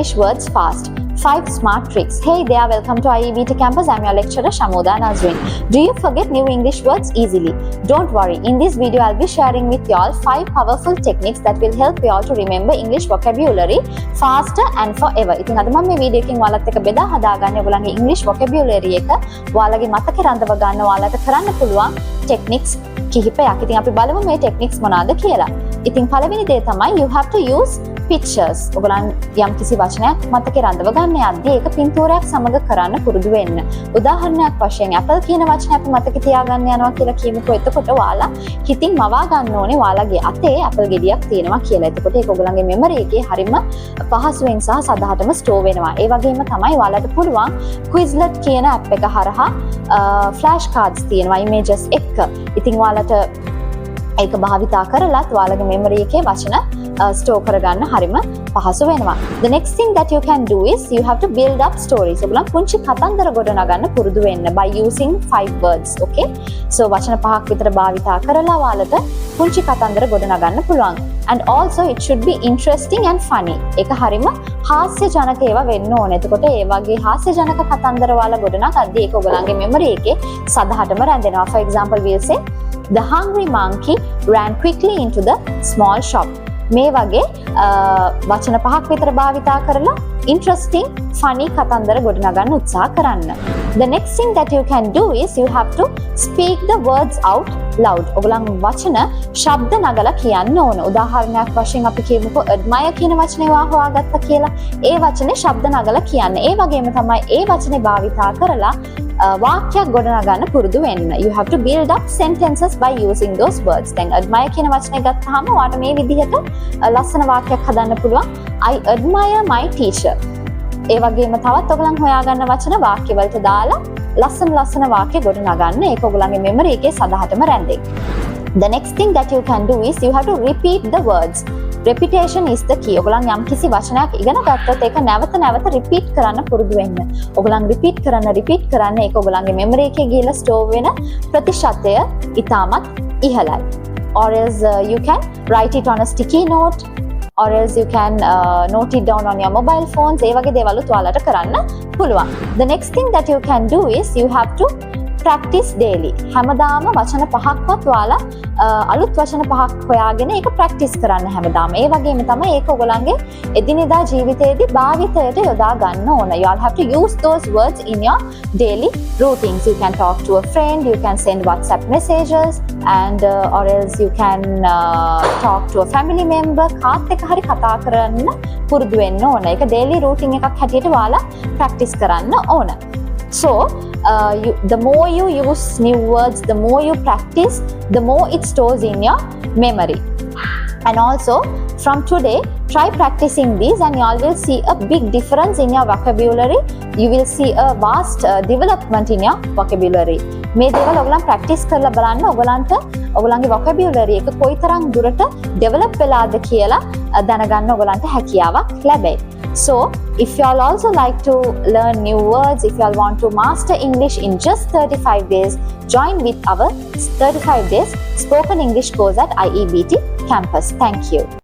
English words fast. 5 smart tricks. Hey there, welcome to IEBT campus. I'm your lecturer Shamoda Nazrin. Do you forget new English words easily? Don't worry. In this video, I'll be sharing with you all 5 powerful techniques that will help you all to remember English vocabulary faster and forever. ඉතින් අද මම මේ video එකෙන් ඔයාලත් එක්ක බෙදා හදාගන්නේ ඔයගොල්ලන්ගේ English vocabulary එක ඔයාලගේ මතකේ රඳව ගන්න ඔයාලට කරන්න පුළුවන් techniques කිහිපයක්. ඉතින් අපි බලමු මේ techniques මොනවාද කියලා. ඉතින් පළවෙනි දේ තමයි you have to use pictures. ඔයගොල්ලන් යම් කිසි වචනයක් මතකේ රඳව ගන්න යද්දී ඒක පින්තූරයක් සමග කරන්න පුරුදු වෙන්න. උදාහරණයක් වශයෙන් apple කියන වචනය අපි මතකේ තියාගන්න යනවා කියලා කියමුකෝ. එතකොට ඔයාලා හිතින් මවා ගන්න ඕනේ ඔයාලගේ අතේ apple ගෙඩියක් තියෙනවා කියලා. එතකොට ඒක ඔයගොල්ලන්ගේ memory එකේ හරිම පහසුවෙන් සහ සදාටම store වෙනවා. ඒ වගේම තමයි ඔයාලට පුළුවන් Quizlet කියන app එක හරහා flash cards තියෙනවා images එක්ක. ඉතින් ඔයාලට ඒක භාවිතා කරලත් ඔයාලගේ memory එකේ වචන store කරගන්න හරිම පහසු වෙනවා. The next thing that you can do is you have to build up stories. ඔයගොල්ලන් පුංචි කතන්දර ගොඩනගන්න පුරුදු වෙන්න by using 5 words. Okay? So වචන පහක් විතර භාවිතා කරලා ඔයාලට පුංචි කතන්දර ගොඩනගන්න පුළුවන්. And also it should be interesting and funny. ඒක හරිම හාස්‍ය ජනක ඒවා වෙන්න ඕනේ. එතකොට ඒ වගේ හාස්‍ය ජනක කතන්දර ඔයාලා ගොඩනගද්දී ඒක ඔයගොල්ලන්ගේ memory එකේ සදහටම රැඳෙනවා. For example, we'll say the hungry monkey ran quickly into the small shop. මේ වගේ වචන පහක් විතර භාවිතා කරලා interesting funny කතන්දර ගොඩනගන්න උත්සාහ කරන්න. The next thing that you can do is you have to speak the words out loud. ඔයගොල්ලන් වචන ශබ්ද නගලා කියන්න ඕන. උදාහරණයක් වශයෙන් අපි කියමුකෝ admire කියන වචනේ හොයාගත්තා කියලා. ඒ වචනේ ශබ්ද නගලා කියන්න. ඒ වගේම තමයි ඒ වචනේ භාවිතා කරලා වාක්‍යයක් ගොඩනගන්න පුරුදු වෙන්න. You have to build up sentences by using those words. දැන් admire කියන වචනේ ගත්තාම ඔයාලට මේ විදිහට ලස්සන වාක්‍යයක් හදන්න පුළුවන්. I admire my teacher. ඒ වගේම තවත් ඔයගලන් හොයාගන්න වචන වාක්‍ය වලට දාලා ලස්සන වාක්‍ය ගොඩනගන්න. ඒක ඔයගලන්ගේ memory එකේ සදහටම රැඳෙයි. The next thing that you can do is you have to repeat the words. Repetition is the key. ඔයගලන් යම් කිසි වචනයක් ඉගෙන ගත්තොත් ඒක නැවත repeat කරන්න පුරුදු වෙන්න. ඔයගලන් repeat කරන්න ඒක ඔයගලන්ගේ memory එකේ ගිහලා store වෙන ප්‍රතිශතය ඉතාමත් ඉහළයි. Or else you can write it on a sticky note, or else you can note it down on your mobile phones. ඒ වගේ දේවල් ඔයාලට කරන්න පුළුවන්. The next thing that you can do is you have to practice daily. හැමදාම වචන පහක්වත් ඔයාලා අලුත් වචන පහක් හොයාගෙන ඒක practice කරන්න හැමදාම. ඒ වගේම තමයි ඒක ඔයගලන්ගේ එදිනෙදා ජීවිතයේදී භාවිතයට යොදා ගන්න ඕන. You all have to use those words in your daily routines. You can talk to a friend, you can send WhatsApp messages, and or else you can talk to a family member. කාත් එක්ක හරි කතා කරන්න පුරුදු වෙන්න ඕන. ඒක daily routine එකක් හැටියට ඔයාලා practice කරන්න ඕන. So, the more you use new words, the more you practice, the more it stores in your memory. And also, from today, try practicing these and you all will see a big difference in your vocabulary. You will see a vast development in your vocabulary. මේ දේවල් ඔයගලන් practice කරලා බලන්න ඔයගලන්ට ඔයගලන්ගේ vocabulary එක කොයිතරම් දුරට develop වෙලාද කියලා දැනගන්න ඔයගලන්ට හැකියාවක් ලැබෙයි. So, if you all also like to learn new words, if you all want to master English in just 35 days, join with our 35 days spoken English course at IEBT campus. Thank you.